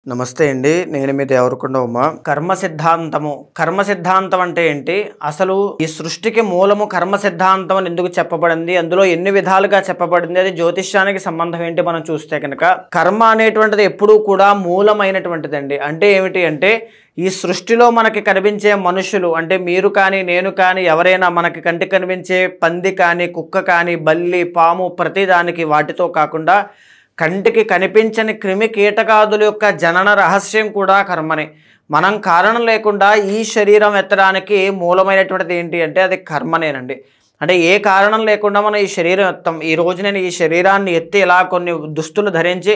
నమస్తే అండి. నేను మీ దేవరకొండ ఉమ. కర్మ సిద్ధాంతము. కర్మ సిద్ధాంతం అంటే ఏంటి? అసలు ఈ సృష్టికి మూలము కర్మ సిద్ధాంతం అని ఎందుకు చెప్పబడింది? అందులో ఎన్ని విధాలుగా చెప్పబడింది? అది జ్యోతిష్యానికి సంబంధం ఏంటి మనం చూస్తే కనుక కర్మ అనేటువంటిది ఎప్పుడూ కూడా మూలమైనటువంటిదండి. అంటే ఏమిటి అంటే ఈ సృష్టిలో మనకి కనిపించే మనుషులు అంటే మీరు కానీ నేను కానీ ఎవరైనా మనకి కంటికి కనిపించే పంది కానీ కుక్క కానీ బల్లి పాము ప్రతిదానికి వాటితో కాకుండా కంటికి కనిపించని క్రిమి కీటకాదుల యొక్క జనన రహస్యం కూడా కర్మనే. మనం కారణం లేకుండా ఈ శరీరం ఎత్తడానికి మూలమైనటువంటిది ఏంటి అంటే అది కర్మనేనండి. అంటే ఏ కారణం లేకుండా మనం ఈ శరీరం ఎత్తాం. ఈరోజు నేను ఈ శరీరాన్ని ఎత్తి ఇలా కొన్ని దుస్తులు ధరించి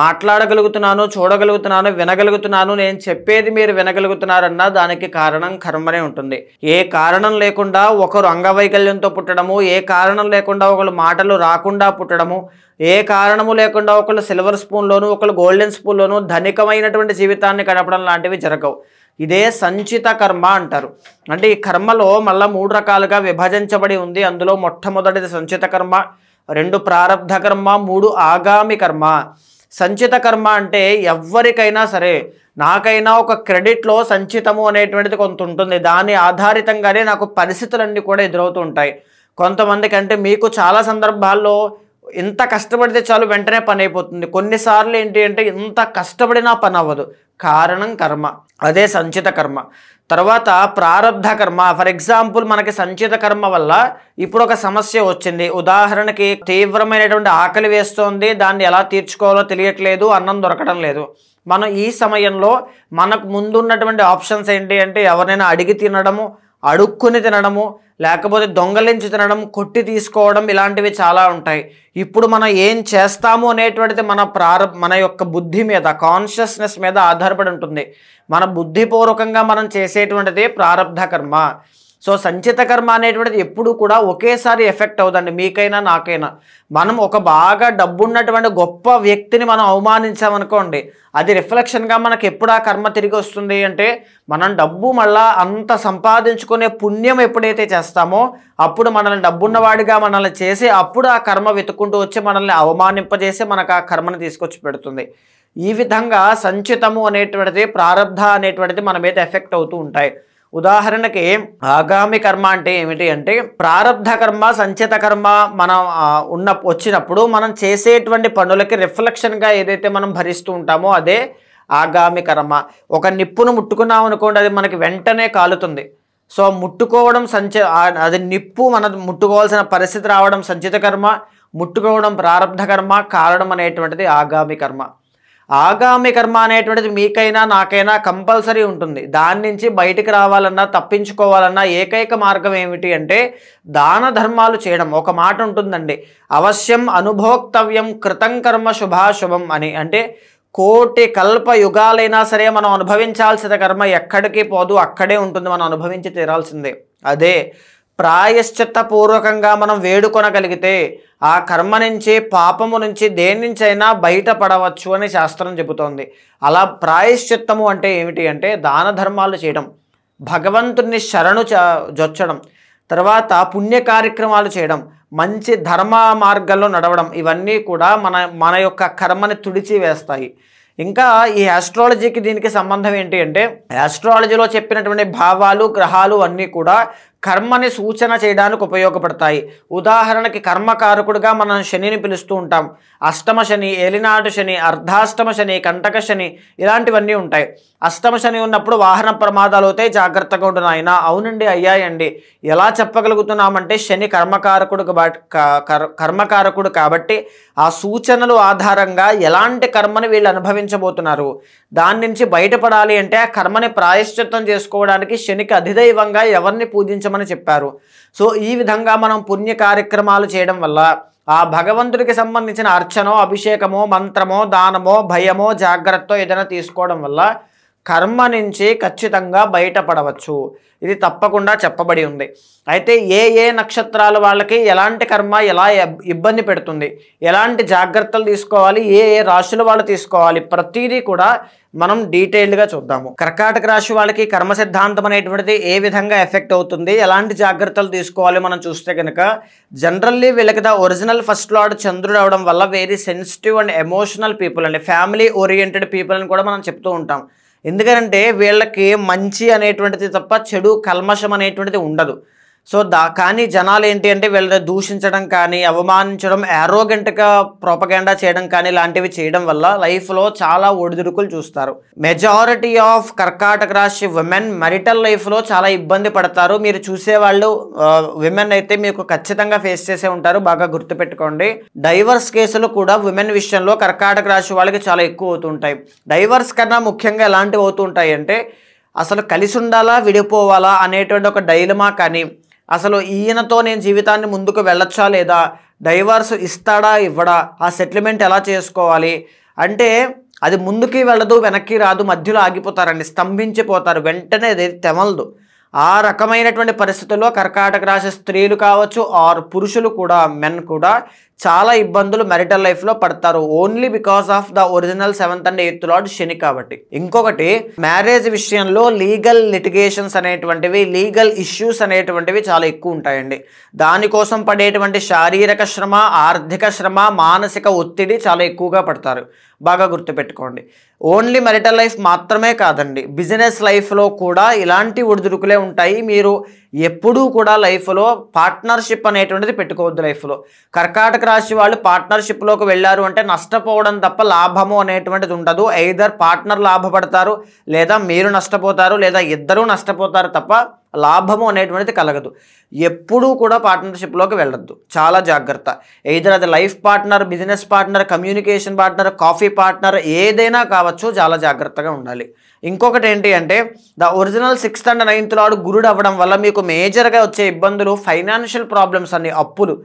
మాట్లాడగలుగుతున్నాను, చూడగలుగుతున్నాను, వినగలుగుతున్నాను, నేను చెప్పేది మీరు వినగలుగుతున్నారన్నా దానికి కారణం కర్మనే ఉంటుంది. ఏ కారణం లేకుండా ఒకరు అంగవైకల్యంతో పుట్టడము, ఏ కారణం లేకుండా ఒకరు మాటలు రాకుండా పుట్టడము, ఏ కారణము లేకుండా ఒకళ్ళు సిల్వర్ స్పూన్లోను ఒకళ్ళు గోల్డెన్ స్పూన్లోను ధనికమైనటువంటి జీవితాన్ని గడపడం లాంటివి జరగవు. ఇదే సంచిత కర్మ అంటారు. అంటే ఈ కర్మలో మళ్ళీ 3 రకాలుగా విభజించబడి ఉంది. అందులో మొట్టమొదటిది సంచిత కర్మ, 2 ప్రారబ్ధ కర్మ, 3 ఆగామి కర్మ. సంచిత కర్మ అంటే ఎవరికైనా సరే, నాకైనా ఒక క్రెడిట్లో సంచితము అనేటువంటిది కొంత ఉంటుంది. దాని ఆధారితంగానే నాకు పరిస్థితులన్నీ కూడా ఎదురవుతూ ఉంటాయి. కొంతమందికి అంటే మీకు చాలా సందర్భాల్లో ఇంత కష్టపడితే చాలు వెంటనే పని అయిపోతుంది. కొన్నిసార్లు ఏంటి అంటే ఇంత కష్టపడినా పని అవ్వదు. కారణం కర్మ. అదే సంచిత కర్మ. తర్వాత ప్రారబ్ధ కర్మ. ఫర్ ఎగ్జాంపుల్ మనకి సంచిత కర్మ వల్ల ఇప్పుడు ఒక సమస్య వచ్చింది. ఉదాహరణకి తీవ్రమైనటువంటి ఆకలి వేస్తోంది, దాన్ని ఎలా తీర్చుకోవాలో తెలియట్లేదు, అన్నం దొరకడం లేదు. మనం ఈ సమయంలో మనకు ముందున్నటువంటి ఆప్షన్స్ ఏంటి అంటే ఎవరైనా అడిగి తినడము, అడుక్కుని తినడము, లేకపోతే దొంగలించి తినడం, కొట్టి తీసుకోవడం, ఇలాంటివి చాలా ఉంటాయి. ఇప్పుడు మనం ఏం చేస్తాము అనేటువంటిది మన యొక్క బుద్ధి మీద, కాన్షియస్నెస్ మీద ఆధారపడి ఉంటుంది. మన బుద్ధిపూర్వకంగా మనం చేసేటువంటిది ప్రారబ్ధ కర్మ. సో సంచిత కర్మ అనేటువంటిది ఎప్పుడు కూడా ఒకేసారి ఎఫెక్ట్ అవుదండి, మీకైనా నాకైనా. మనం ఒక బాగా డబ్బున్నటువంటి గొప్ప వ్యక్తిని మనం అవమానించామనుకోండి, అది రిఫ్లెక్షన్గా మనకు ఎప్పుడు ఆ కర్మ తిరిగి వస్తుంది అంటే మనం డబ్బు మళ్ళా అంత సంపాదించుకునే పుణ్యం ఎప్పుడైతే చేస్తామో అప్పుడు మనల్ని డబ్బున్నవాడిగా మనల్ని చేసి అప్పుడు ఆ కర్మ వెతుక్కుంటూ వచ్చి మనల్ని అవమానింపజేసి మనకు ఆ కర్మను తీసుకొచ్చి పెడుతుంది. ఈ విధంగా సంచితము అనేటువంటిది ప్రారబ్ధ అనేటువంటిది మన మీద ఎఫెక్ట్ అవుతూ ఉంటాయి. ఉదాహరణకి ఆగామి కర్మ అంటే ఏమిటి అంటే ప్రారబ్ధ కర్మ సంచిత కర్మ మనం వచ్చినప్పుడు మనం చేసేటువంటి పనులకి రిఫ్లెక్షన్గా ఏదైతే మనం భరిస్తూ ఉంటామో అదే ఆగామి కర్మ. ఒక నిప్పును ముట్టుకున్నాం అనుకోండి, అది మనకి వెంటనే కాలుతుంది. సో ముట్టుకోవడం అది నిప్పు మనం ముట్టుకోవాల్సిన పరిస్థితి రావడం సంచిత కర్మ, ముట్టుకోవడం ప్రారబ్ధ కర్మ, కారణం అనేటువంటిది ఆగామి కర్మ. ఆగామి కర్మ అనేటువంటిది మీకైనా నాకైనా కంపల్సరీ ఉంటుంది. దాని నుంచి బయటికి రావాలన్నా తప్పించుకోవాలన్నా ఏకైక మార్గం ఏమిటి అంటే దాన ధర్మాలు చేయడం. ఒక మాట ఉంటుందండి, అవశ్యం అనుభోక్తవ్యం కృతం కర్మ శుభాశుభం అని. అంటే కోటి కల్ప యుగాలైనా సరే మనం అనుభవించాల్సిన కర్మ ఎక్కడికి పోదు, అక్కడే ఉంటుంది, మనం అనుభవించి తీరాల్సిందే. అదే ప్రాయశ్చిత్త పూర్వకంగా మనం వేడుకొనగలిగితే ఆ కర్మ నుంచి పాపము నుంచి దేని నుంచైనా బయటపడవచ్చు అని శాస్త్రం చెబుతోంది. అలా ప్రాయశ్చిత్తము అంటే ఏమిటి అంటే దాన ధర్మాలు చేయడం, భగవంతుని శరణు జొచ్చడం, తర్వాత పుణ్య కార్యక్రమాలు చేయడం, మంచి ధర్మ మార్గంలో నడవడం, ఇవన్నీ కూడా మన యొక్క కర్మని తుడిచి వేస్తాయి. ఇంకా ఈ ఆస్ట్రాలజీకి దీనికి సంబంధం ఏంటి అంటే ఆస్ట్రాలజీలో చెప్పినటువంటి భావాలు గ్రహాలు అన్నీ కూడా కర్మని సూచన చేయడానికి ఉపయోగపడతాయి. ఉదాహరణకి కర్మకారకుడుగా మనం శనిని పిలుస్తూ ఉంటాం. అష్టమ శని, ఏలినాటి శని, అర్ధాష్టమ శని, కంటక శని, ఇలాంటివన్నీ ఉంటాయి. అష్టమ శని ఉన్నప్పుడు వాహన ప్రమాదాలు అవుతాయి, జాగ్రత్తగా ఉండు నాయన. అవునండి, అయ్యాయండి. ఎలా చెప్పగలుగుతున్నామంటే శని కర్మకారకుడు కాబట్టి ఆ సూచనలు ఆధారంగా ఎలాంటి కర్మని వీళ్ళు అనుభవించబోతున్నారు, దాని నుంచి బయటపడాలి అంటే ఆ కర్మని ప్రాయశ్చిత్తం చేసుకోవడానికి శనికి అధిదైవంగా ఎవరిని పూజించమని చెప్పారు. సో ఈ విధంగా మనం పుణ్య కార్యక్రమాలు చేయడం వల్ల ఆ భగవంతుడికి సంబంధించిన అర్చనో, అభిషేకమో, మంత్రమో, దానమో, భయమో, జాగ్రత్త ఏదైనా తీసుకోవడం వల్ల కర్మ నుంచి ఖచ్చితంగా బయటపడవచ్చు. ఇది తప్పకుండా చెప్పబడి ఉంది. అయితే ఏ ఏ నక్షత్రాల వాళ్ళకి ఎలాంటి కర్మ ఎలా ఇబ్బంది పెడుతుంది, ఎలాంటి జాగ్రత్తలు తీసుకోవాలి, ఏ ఏ రాశుల వాళ్ళు తీసుకోవాలి, ప్రతిదీ కూడా మనం డీటెయిల్డ్గా చూద్దాము. కర్కాటక రాశి వాళ్ళకి కర్మ సిద్ధాంతం అనేటువంటిది ఏ విధంగా ఎఫెక్ట్ అవుతుంది, ఎలాంటి జాగ్రత్తలు తీసుకోవాలి మనం చూస్తే కనుక, జనరల్లీ వీళ్ళకి ద ఒరిజినల్ ఫస్ట్ లార్డ్ చంద్రుడు అవడం వల్ల very sensitive and emotional people అండి, ఫ్యామిలీ ఓరియంటెడ్ పీపుల్ అని కూడా మనం చెప్తూ ఉంటాం. ఎందుకంటే వీళ్ళకి మంచి అనేటువంటిది తప్ప చెడు కల్మషం అనేటువంటిది ఉండదు. సో కానీ జనాలు ఏంటి అంటే వీళ్ళని దూషించడం కానీ, అవమానించడం, యారోగెంట్గా ప్రోపగాండా చేయడం కానీ లాంటివి చేయడం వల్ల లైఫ్లో చాలా ఒడిదుడుకులు చూస్తారు. మెజారిటీ ఆఫ్ కర్కాటక రాశి విమెన్ marital లైఫ్లో చాలా ఇబ్బంది పడతారు. మీరు చూసేవాళ్ళు విమెన్ అయితే మీకు ఖచ్చితంగా ఫేస్ చేసే ఉంటారు, బాగా గుర్తుపెట్టుకోండి. డైవర్స్ కేసులు కూడా విమెన్ విషయంలో కర్కాటక రాశి వాళ్ళకి చాలా ఎక్కువ అవుతుంటాయి. డైవర్స్ కన్నా ముఖ్యంగా ఎలాంటివి అవుతుంటాయి అంటే అసలు కలిసి ఉండాలా విడిపోవాలా అనేటువంటి ఒక డైలమా కానీ, అసలు ఈయనతో నేను జీవితాన్ని ముందుకు వెళ్ళొచ్చా లేదా, డైవర్స్ ఇస్తాడా ఇవ్వడా, ఆ సెటిల్మెంట్ ఎలా చేసుకోవాలి అంటే అది ముందుకి వెళ్ళదు, వెనక్కి రాదు, మధ్యలో ఆగిపోతారండి, స్తంభించిపోతారు, వెంటనే అది తెమలదు. ఆ రకమైనటువంటి పరిస్థితుల్లో కర్కాటక రాశి స్త్రీలు కావచ్చు ఆర్ పురుషులు కూడా, మెన్ కూడా చాలా ఇబ్బందులు marital లైఫ్లో పడతారు, only because of the original 7th and 8th lord Shani కాబట్టి. ఇంకొకటి మ్యారేజ్ విషయంలో లీగల్ లిటిగేషన్స్ అనేటువంటివి, లీగల్ ఇష్యూస్ అనేటువంటివి చాలా ఎక్కువ ఉంటాయండి. దానికోసం పడేటువంటి శారీరక శ్రమ, ఆర్థిక శ్రమ, మానసిక ఒత్తిడి చాలా ఎక్కువగా పడతారు, బాగా గుర్తుపెట్టుకోండి. ఓన్లీ marital లైఫ్ మాత్రమే కాదండి, బిజినెస్ లైఫ్లో కూడా ఇలాంటి ఒడిదుడుకులే ఉంటాయి. మీరు ఎప్పుడూ కూడా లైఫ్లో పార్ట్నర్షిప్ అనేటువంటిది పెట్టుకోవద్దు. లైఫ్లో కర్కాటక రాశి వాళ్ళు పార్ట్నర్షిప్లోకి వెళ్ళారు అంటే నష్టపోవడం తప్ప లాభము అనేటువంటిది ఉండదు. ఎయిదర్ పార్ట్నర్ లాభపడతారు, లేదా మీరు నష్టపోతారు, లేదా ఇద్దరూ నష్టపోతారు తప్ప లాభము అనేటువంటిది కలగదు. ఎప్పుడూ కూడా పార్ట్నర్షిప్లోకి వెళ్ళొద్దు, చాలా జాగ్రత్త. ఎయిదర్ అది life partner, business partner, communication partner, coffee partner, ఏదైనా కావచ్చు, చాలా జాగ్రత్తగా ఉండాలి. ఇంకొకటి ఏంటి అంటే the original 6th and 9th lord గురుడు అవ్వడం వల్ల మీకు మేజర్గా వచ్చే ఇబ్బందులు ఫైనాన్షియల్ ప్రాబ్లమ్స్ అన్ని, అప్పులు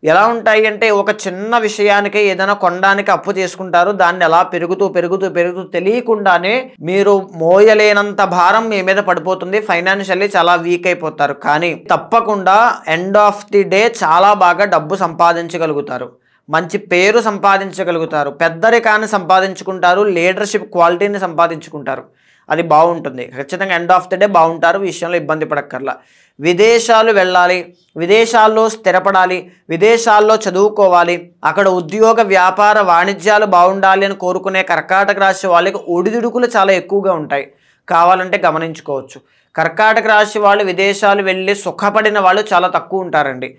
ఎలా ఉంటాయి అంటే ఒక చిన్న విషయానికి ఏదైనా కొనడానికి అప్పు చేసుకుంటారు, దాన్ని అలా పెరుగుతూ పెరుగుతూ పెరుగుతూ తెలియకుండానే మీరు మోయలేనంత భారం మీ మీద పడిపోతుంది, ఫైనాన్షియల్లీ చాలా వీక్ అయిపోతారు. కానీ తప్పకుండా ఎండ్ ఆఫ్ ది డే చాలా బాగా డబ్బు సంపాదించగలుగుతారు, మంచి పేరు సంపాదించగలుగుతారు, పెద్దరికాన్ని సంపాదించుకుంటారు, లీడర్షిప్ క్వాలిటీని సంపాదించుకుంటారు. అది బాగుంటుంది, ఖచ్చితంగా ఎండ్ ఆఫ్ ది డే బాగుంటారు, విషయంలో ఇబ్బంది పడక్కర్లా. విదేశాలు వెళ్ళాలి, విదేశాల్లో స్థిరపడాలి, విదేశాల్లో చదువుకోవాలి, అక్కడ ఉద్యోగ వ్యాపార వాణిజ్యాలు బాగుండాలి అని కోరుకునే కర్కాటక రాశి వాళ్ళకి ఒడిదుడుకులు చాలా ఎక్కువగా ఉంటాయి, కావాలంటే గమనించుకోవచ్చు. కర్కాటక రాశి వాళ్ళు విదేశాలు వెళ్ళి సుఖపడిన వాళ్ళు చాలా తక్కువ ఉంటారండి.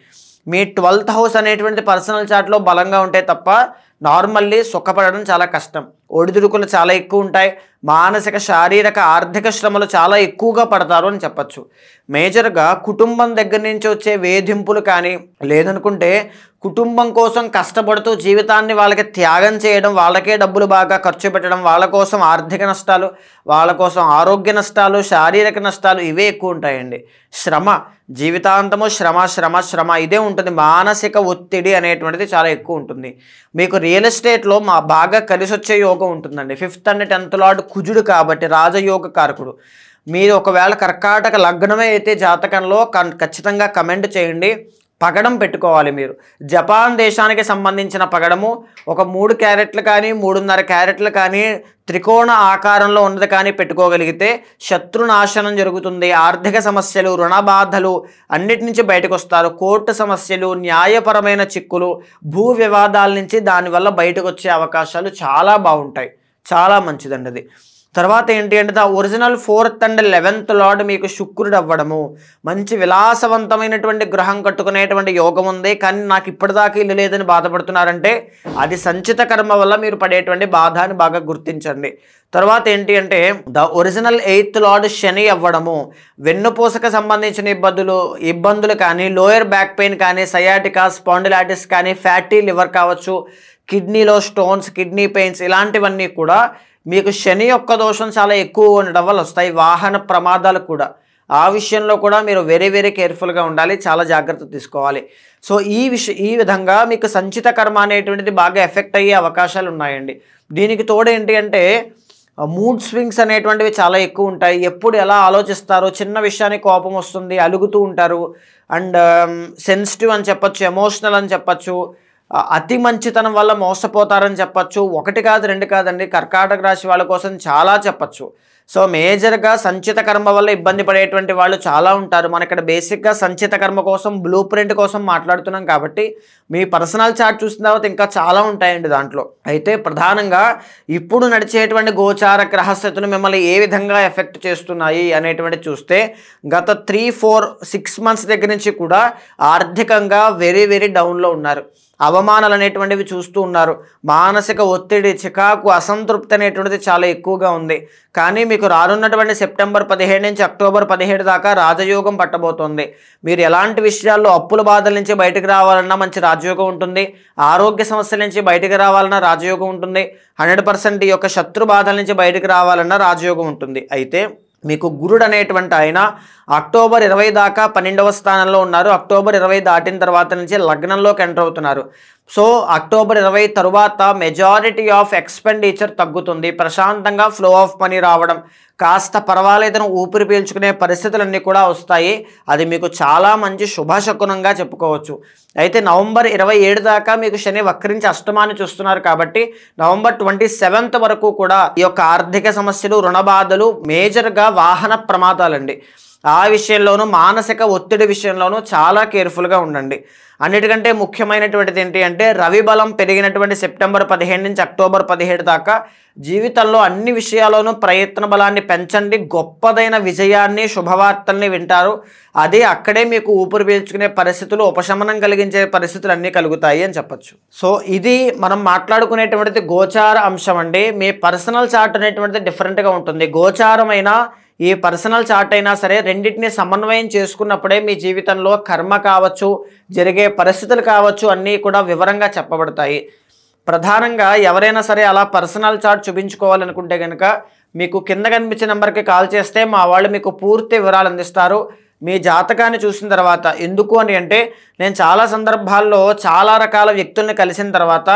మీ 12th హౌస్ అనేటువంటి పర్సనల్ చార్ట్లో బలంగా ఉంటే తప్ప నార్మల్లీ సుఖపడడం చాలా కష్టం. ఒడిదుడుకులు చాలా ఎక్కువ ఉంటాయి, మానసిక శారీరక ఆర్థిక శ్రమలు చాలా ఎక్కువగా పడతారు అని చెప్పచ్చు. మేజర్గా కుటుంబం దగ్గర నుంచి వచ్చే వేధింపులు కానీ, లేదనుకుంటే కుటుంబం కోసం కష్టపడుతూ జీవితాన్ని వాళ్ళకి త్యాగం చేయడం, వాళ్ళకే డబ్బులు బాగా ఖర్చు పెట్టడం, వాళ్ళ కోసం ఆర్థిక నష్టాలు, వాళ్ళ కోసం ఆరోగ్య నష్టాలు, శారీరక నష్టాలు, ఇవే ఎక్కువ ఉంటాయండి. శ్రమ, జీవితాంతము శ్రమ శ్రమ శ్రమ ఇదే ఉంటుంది, మానసిక ఒత్తిడి అనేటువంటిది చాలా ఎక్కువ ఉంటుంది. మీకు రియల్ ఎస్టేట్లో బాగా కలిసి వచ్చే యోగం ఉంటుందండి. 5th and 10th లార్డ్ కుజుడు కాబట్టి రాజయోగ కారకుడు. మీరు ఒకవేళ కర్కాటక లగ్నమే అయితే జాతకంలో ఖచ్చితంగా కమెంట్ చేయండి, పగడం పెట్టుకోవాలి. మీరు జపాన్ దేశానికి సంబంధించిన పగడము ఒక 3 క్యారెట్లు కానీ 3.5 క్యారెట్లు కానీ త్రికోణ ఆకారంలో ఉన్నది కానీ పెట్టుకోగలిగితే శత్రునాశనం జరుగుతుంది, ఆర్థిక సమస్యలు, రుణ బాధలు అన్నిటి నుంచి బయటకు వస్తారు, కోర్టు సమస్యలు, న్యాయపరమైన చిక్కులు, భూ వివాదాల నుంచి దానివల్ల బయటకు వచ్చే అవకాశాలు చాలా బాగుంటాయి, చాలా మంచిదండి అది. తర్వాత ఏంటి అంటే the original 4th and 11th lord మీకు శుక్రుడు అవ్వడము, మంచి విలాసవంతమైనటువంటి గృహం కట్టుకునేటువంటి యోగం ఉంది, కానీ నాకు ఇప్పటిదాకా ఇల్లు లేదని బాధపడుతున్నారంటే అది సంచిత కర్మ వల్ల మీరు పడేటువంటి బాధ అని బాగా గుర్తించండి. తర్వాత ఏంటి అంటే ద ఒరిజినల్ 8th లార్డ్ శని అవ్వడము, వెన్నుపూసకు సంబంధించిన ఇబ్బందులు కానీ, లోయర్ బ్యాక్ పెయిన్ కానీ, సయాటికా, స్పాండిలైటిస్ కానీ, ఫ్యాటీ లివర్ కావచ్చు, కిడ్నీలో స్టోన్స్, కిడ్నీ పెయిన్స్, ఇలాంటివన్నీ కూడా మీకు శని యొక్క దోషం చాలా ఎక్కువ ఉండడం వల్ల వస్తాయి. వాహన ప్రమాదాలు కూడా, ఆ విషయంలో కూడా మీరు వెరీ వెరీ కేర్ఫుల్గా ఉండాలి, చాలా జాగ్రత్త తీసుకోవాలి. సో ఈ విధంగా మీకు సంచిత కర్మ అనేటువంటిది బాగా ఎఫెక్ట్ అయ్యే అవకాశాలు ఉన్నాయండి. దీనికి తోడు ఏంటి అంటే మూడ్ స్వింగ్స్ అనేటువంటివి చాలా ఎక్కువ ఉంటాయి. ఎప్పుడు ఎలా ఆలోచిస్తారో, చిన్న విషయానికి కోపం వస్తుంది, అలుగుతూ ఉంటారు. అండ్ సెన్సిటివ్ అని చెప్పచ్చు, ఎమోషనల్ అని చెప్పచ్చు, అతి మంచితనం వల్ల మోసపోతారని చెప్పచ్చు. 1 కాదు 2 కాదండి, కర్కాటక రాశి వాళ్ళ కోసం చాలా చెప్పచ్చు. సో మేజర్గా సంచిత కర్మ వల్ల ఇబ్బంది పడేటువంటి వాళ్ళు చాలా ఉంటారు. మన ఇక్కడ బేసిక్గా సంచిత కర్మ కోసం, బ్లూ ప్రింట్ కోసం మాట్లాడుతున్నాం కాబట్టి మీ పర్సనల్ చార్ట్ చూసిన తర్వాత ఇంకా చాలా ఉంటాయండి దాంట్లో. అయితే ప్రధానంగా ఇప్పుడు నడిచేటువంటి గోచార గ్రహస్థితులు మిమ్మల్ని ఏ విధంగా ఎఫెక్ట్ చేస్తున్నాయి అనేటువంటి చూస్తే గత 3-4-6 మంత్స్ దగ్గర నుంచి కూడా ఆర్థికంగా వెరీ డౌన్లో ఉన్నారు. అవమానాలు అనేటువంటివి చూస్తూ ఉన్నారు. మానసిక ఒత్తిడి, చికాకు, అసంతృప్తి అనేటువంటిది చాలా ఎక్కువగా ఉంది. కానీ మీకు రానున్నటువంటి సెప్టెంబర్ 17 నుంచి అక్టోబర్ 17 దాకా రాజయోగం పట్టబోతోంది. మీరు ఎలాంటి విషయాల్లో అప్పుల బాధల నుంచి బయటకు రావాలన్నా మంచి రాజయోగం ఉంటుంది. ఆరోగ్య సమస్యల నుంచి బయటకు రావాలన్నా రాజయోగం ఉంటుంది. 100% ఈ యొక్క శత్రు బాధల నుంచి బయటకు రావాలన్నా రాజయోగం ఉంటుంది. అయితే మీకు గురుడు అనేటువంటి ఆయన అక్టోబర్ 20 దాకా 12వ స్థానంలో ఉన్నారు. అక్టోబర్ 20 దాటిన తర్వాత నుంచి లగ్నంలోకి ఎంటర్ అవుతున్నారు. సో అక్టోబర్ 20 తరువాత మెజారిటీ ఆఫ్ ఎక్స్పెండిచర్ తగ్గుతుంది. ప్రశాంతంగా ఫ్లో ఆఫ్ మనీ రావడం, కాస్త పర్వాలేదని ఊపిరి పీల్చుకునే పరిస్థితులన్నీ కూడా వస్తాయి. అది మీకు చాలా మంచి శుభశకునంగా చెప్పుకోవచ్చు. అయితే నవంబర్ 27 దాకా మీకు శని వక్రించి అష్టమాన్ని చూస్తున్నారు కాబట్టి నవంబర్ 27 వరకు కూడా ఈ యొక్క ఆర్థిక సమస్యలు, రుణ బాధలు, మేజర్గా వాహన ప్రమాదాలండి, ఆ విషయంలోనూ మానసిక ఒత్తిడి విషయంలోనూ చాలా కేర్ఫుల్గా ఉండండి. అన్నిటికంటే ముఖ్యమైనటువంటిది ఏంటి అంటే రవి బలం పెరిగినటువంటి సెప్టెంబర్ 15 నుంచి అక్టోబర్ 17 దాకా జీవితంలో అన్ని విషయాల్లోనూ ప్రయత్న బలాన్ని పెంచండి. గొప్పదైన విజయాన్ని, శుభవార్తల్ని వింటారు. అదే అక్కడే మీకు ఊపిరి పీల్చుకునే పరిస్థితులు, ఉపశమనం కలిగించే పరిస్థితులు అన్నీ కలుగుతాయి అని చెప్పచ్చు. సో ఇది మనం మాట్లాడుకునేటువంటిది గోచార అంశం అండి. మీ పర్సనల్ చార్ట్ అనేటువంటిది డిఫరెంట్గా ఉంటుంది. గోచారమైన ఈ పర్సనల్ చార్ట్ అయినా సరే రెండింటిని సమన్వయం చేసుకున్నప్పుడే మీ జీవితంలో కర్మ కావచ్చు, జరిగే పరిస్థితులు కావచ్చు, అన్నీ కూడా వివరంగా చెప్పబడతాయి. ప్రధానంగా ఎవరైనా సరే అలా పర్సనల్ చార్ట్ చూపించుకోవాలనుకుంటే కనుక మీకు కింద కనిపించే నెంబర్కి కాల్ చేస్తే మా వాళ్ళు మీకు పూర్తి వివరాలు అందిస్తారు. మీ జాతకాన్ని చూసిన తర్వాత, ఎందుకు అని అంటే నేను చాలా సందర్భాల్లో చాలా రకాల వ్యక్తుల్ని కలిసిన తర్వాత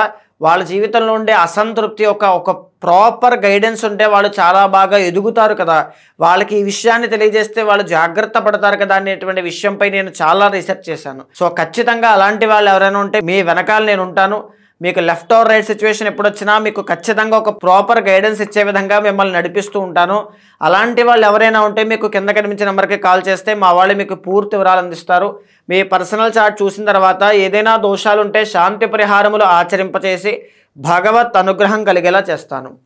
వాళ్ళ జీవితంలో ఉండే అసంతృప్తి, ఒక ప్రాపర్ గైడెన్స్ ఉంటే వాళ్ళు చాలా బాగా ఎదుగుతారు కదా, వాళ్ళకి ఈ విషయాన్ని తెలియజేస్తే వాళ్ళు జాగ్రత్త పడతారు కదా అనేటువంటి విషయంపై నేను చాలా రీసెర్చ్ చేశాను. సో ఖచ్చితంగా అలాంటి వాళ్ళు ఎవరైనా ఉంటే మీ వెనకాల నేను ఉంటాను. మీకు లెఫ్ట్ ఆర్ రైట్ సిచ్యువేషన్ ఎప్పుడు వచ్చినా మీకు ఖచ్చితంగా ఒక ప్రాపర్ గైడెన్స్ ఇచ్చే విధంగా మిమ్మల్ని నడిపిస్తూ ఉంటాను. అలాంటి వాళ్ళు ఎవరైనా ఉంటే మీకు కింద కనిపించే నెంబర్కి కాల్ చేస్తే మా వాళ్ళు మీకు పూర్తి వివరాలు అందిస్తారు. మీ పర్సనల్ చార్ట్ చూసిన తర్వాత ఏదైనా దోషాలు ఉంటే శాంతి పరిహారములు ఆచరింపచేసి భగవత్ అనుగ్రహం కలిగేలా చేస్తాను.